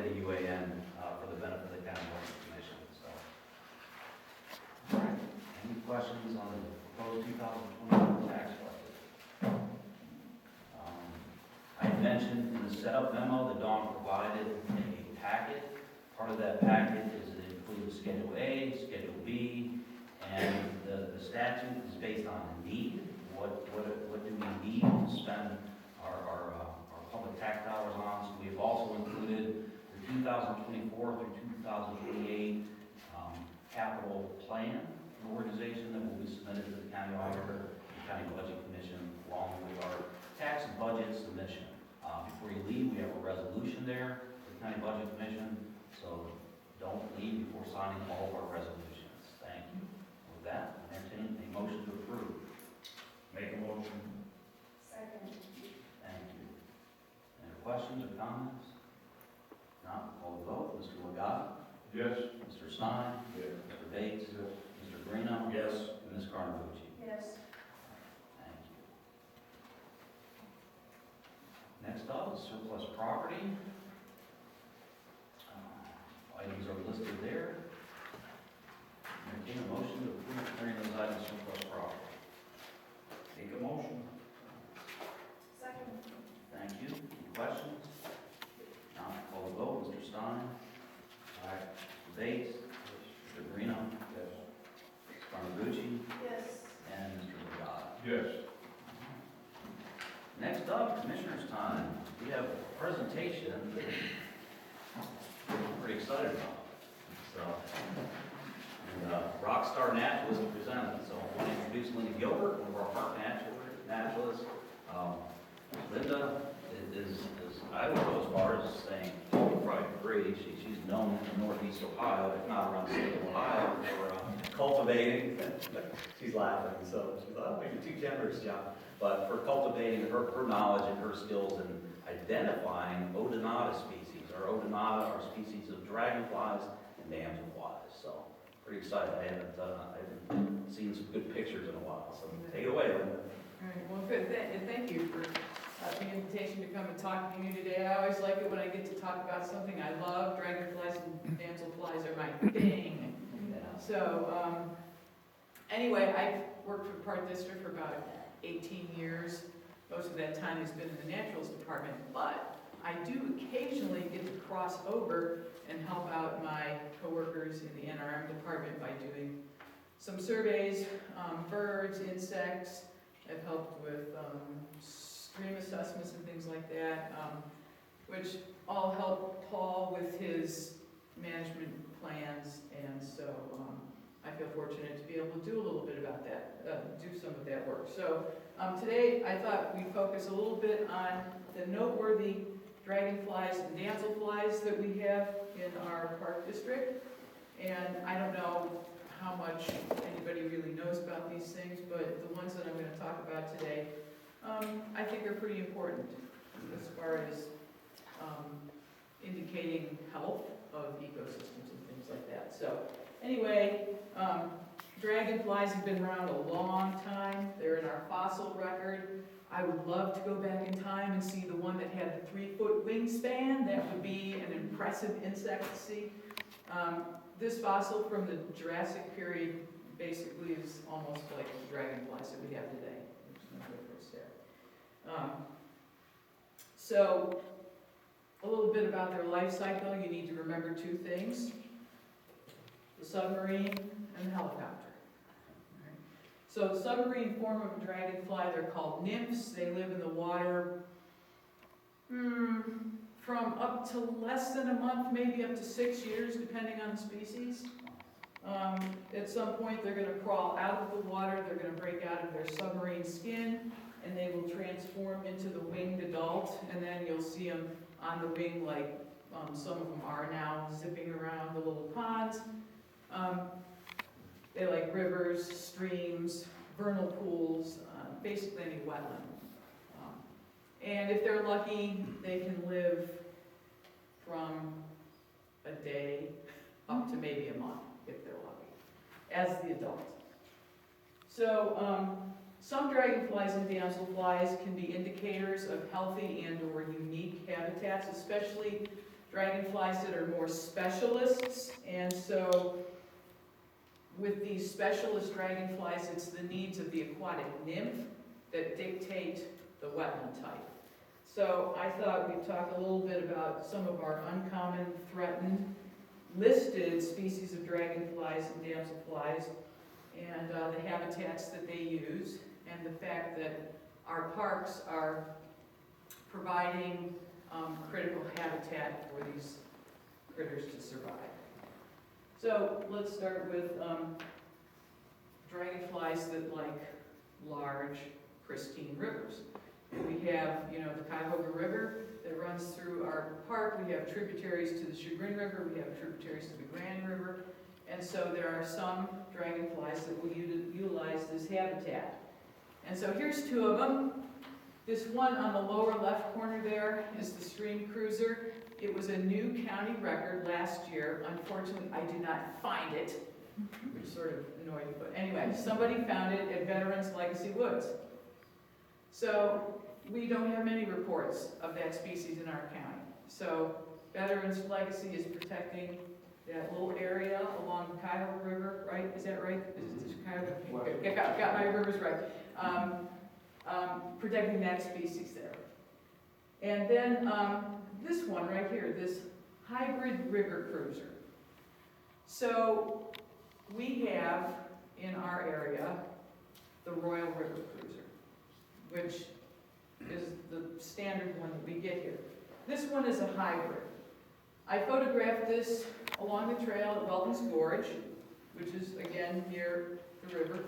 the UAN for the benefit of the county board commission. So, all right. Any questions on the proposed 2021 tax budget? I mentioned in the setup memo that Dawn provided a packet. Part of that packet is it includes Schedule A, Schedule B, and the statute is based on need. What do we need to spend our public tax dollars on? So we've also included the 2024 through 2028 capital plan organization that will be submitted to the county auditor, the county budget commission, along with our tax and budget submission. Before you leave, we have a resolution there for the county budget commission, so don't leave before signing all of our resolutions. Thank you. With that, I entertain a motion to approve. Make a motion. Second. Thank you. Any questions or comments? Not, call the vote. Mr. Legato? Yes. Mr. Stein? Yes. Mr. Bates? Yes. Mr. Greeno? Yes. And Ms. Carnavucci? Yes. Thank you. Next up is surplus property. Items are listed there. Entertain a motion to approve clearing those items surplus property. Make a motion. Second. Thank you. Any questions? Not, call the vote. Mr. Stein? Aye. Mr. Bates? Mr. Greeno? Yes. Ms. Carnavucci? Yes. And Mr. Legato? Yes. Next up, Commissioner's time. We have a presentation that I'm pretty excited about. So, and Rockstar Naturalist presented. So I want to introduce Linda Gilbert, one of our park naturalists. Linda is, I would go as far as saying, you probably agree, she's known in northeast Ohio, if not around the state of Ohio, for cultivating. She's laughing, so she's like, oh, maybe too generous, John. But for cultivating her knowledge and her skills in identifying odonata species. Our odonata are species of dragonflies and damselflies. So pretty excited. I haven't seen some good pictures in a while. So take it away, Linda. All right, well, good, and thank you for the invitation to come and talk to you today. I always like it when I get to talk about something I love. Dragonflies and damselflies are my thing. So, anyway, I've worked for the Park District for about 18 years. Most of that time has been in the Naturals Department, but I do occasionally get to cross over and help out my coworkers in the NRM department by doing some surveys, birds, insects. I've helped with stream assessments and things like that, which all help Paul with his management plans, and so I feel fortunate to be able to do a little bit about that, do some of that work. So today I thought we'd focus a little bit on the noteworthy dragonflies and damselflies that we have in our park district. And I don't know how much anybody really knows about these things, but the ones that I'm going to talk about today, I think are pretty important as far as indicating health of ecosystems and things like that. So anyway, dragonflies have been around a long time. They're in our fossil record. I would love to go back in time and see the one that had the 3-foot wingspan. That would be an impressive insect to see. This fossil from the Jurassic period basically is almost like the dragonflies that we have today. There's no difference there. So a little bit about their life cycle. You need to remember two things: the submarine and the helicopter. So the submarine form of a dragonfly, they're called nymphs. They live in the water from up to less than a month, maybe up to 6 years, depending on the species. At some point, they're going to crawl out of the water. They're going to break out of their submarine skin, and they will transform into the winged adult. And then you'll see them on the wing like some of them are now, zipping around the little ponds. They like rivers, streams, vernal pools, basically any wetland. And if they're lucky, they can live from a day up to maybe a month, if they're lucky, as the adult. So some dragonflies and damselflies can be indicators of healthy and or unique habitats, especially dragonflies that are more specialists, and so with these specialist dragonflies, it's the needs of the aquatic nymph that dictate the wetland type. So I thought we'd talk a little bit about some of our uncommon, threatened, listed species of dragonflies and damselflies, and the habitats that they use, and the fact that our parks are providing critical habitat for these critters to survive. So let's start with dragonflies that like large, pristine rivers. We have, the Cuyahoga River that runs through our park. We have tributaries to the Chagrin River. We have tributaries to the Grand River. And so there are some dragonflies that will utilize this habitat. And so here's two of them. This one on the lower left corner there is the stream cruiser. It was a new county record last year. Unfortunately, I did not find it, which sort of annoyed me. But anyway, somebody found it at Veterans Legacy Woods. So we don't have many reports of that species in our county. So Veterans Legacy is protecting that little area along the Cuyahoga River, right? Is that right? Is it Cuyahoga? Okay, got my rivers right. Protecting that species there. And then this one right here, this hybrid river cruiser. So we have in our area the Royal River Cruiser, which is the standard one that we get here. This one is a hybrid. I photographed this along the trail at Welton's Gorge, which is again near the river.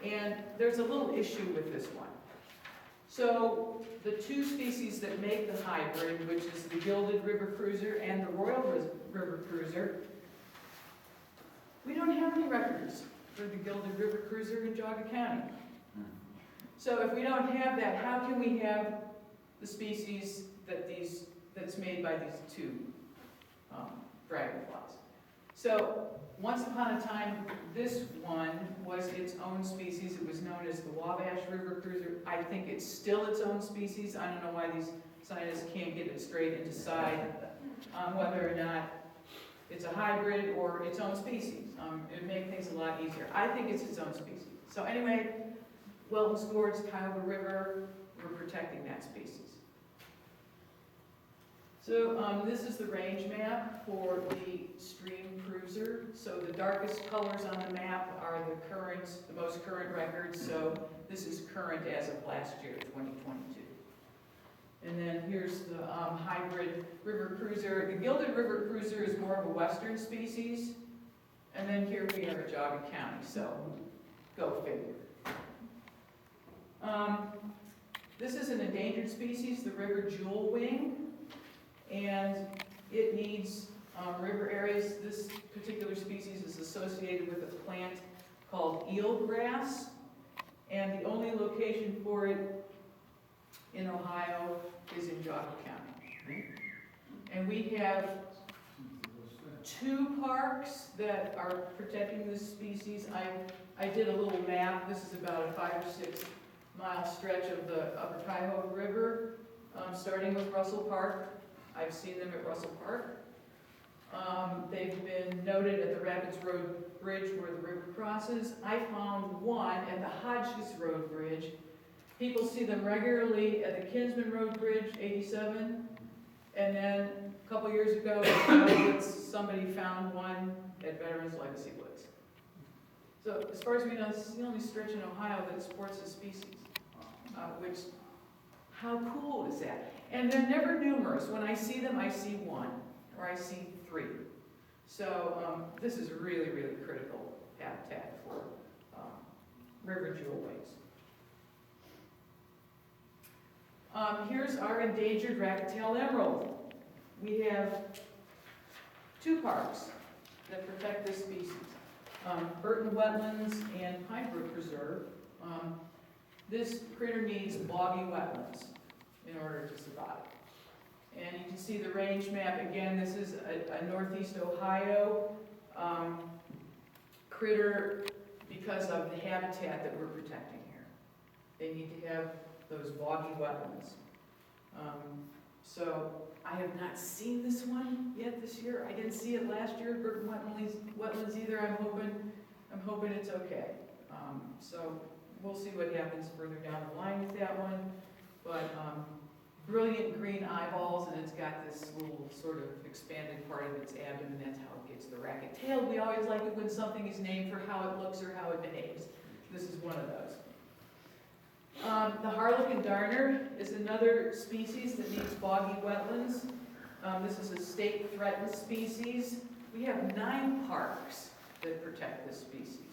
And there's a little issue with this one. So the two species that make the hybrid, which is the Gilded River Cruiser and the Royal River Cruiser, we don't have any records for the Gilded River Cruiser in Geauga County. So if we don't have that, how can we have the species that's made by these two dragonflies? So once upon a time, this one was its own species. It was known as the Wabash River Cruiser. I think it's still its own species. I don't know why these scientists can't get it straight and decide whether or not it's a hybrid or its own species. It would make things a lot easier. I think it's its own species. So anyway, Welton's Gorge, Cuyahoga River, we're protecting that species. So this is the range map for the stream cruiser. So the darkest colors on the map are the most current records. So this is current as of last year, 2022. And then here's the hybrid river cruiser. The Gilded River Cruiser is more of a western species. And then here we are at Geauga County, so go figure. This is an endangered species, the river jewel wing, and it needs river areas. This particular species is associated with a plant called eelgrass, and the only location for it in Ohio is in Geauga County. And we have 2 parks that are protecting this species. I did a little map. This is about a 5 or 6 mile stretch of the upper Cuyahoga River, starting with Russell Park. I've seen them at Russell Park. They've been noted at the Rapids Road Bridge where the river crosses. I found one at the Hodges Road Bridge. People see them regularly at the Kinsman Road Bridge, 87. And then a couple years ago, somebody found one at Veterans Legacy Woods. So as far as we know, this is the only stretch in Ohio that supports this species. How cool is that? And they're never numerous. When I see them, I see 1 or I see 3. So this is really, really critical habitat for river jewel wings. Here's our endangered rat-tailed emerald. We have 2 parks that protect this species. Burton Wetlands and Pine Brook Preserve. This critter needs boggy wetlands in order to survive. And you can see the range map. Again, this is a northeast Ohio critter because of the habitat that we're protecting here. They need to have those boggy wetlands. So I have not seen this one yet this year. I didn't see it last year, Burton wetlands either. I'm hoping it's okay. So we'll see what happens further down the line with that one. But brilliant green eyeballs, and it's got this little sort of expanded part of its abdomen. That's how it gets the racket tail. We always like it when something is named for how it looks or how it behaves. This is one of those. The Harlequin darner is another species that needs boggy wetlands. This is a state threatened species. We have 9 parks that protect this species.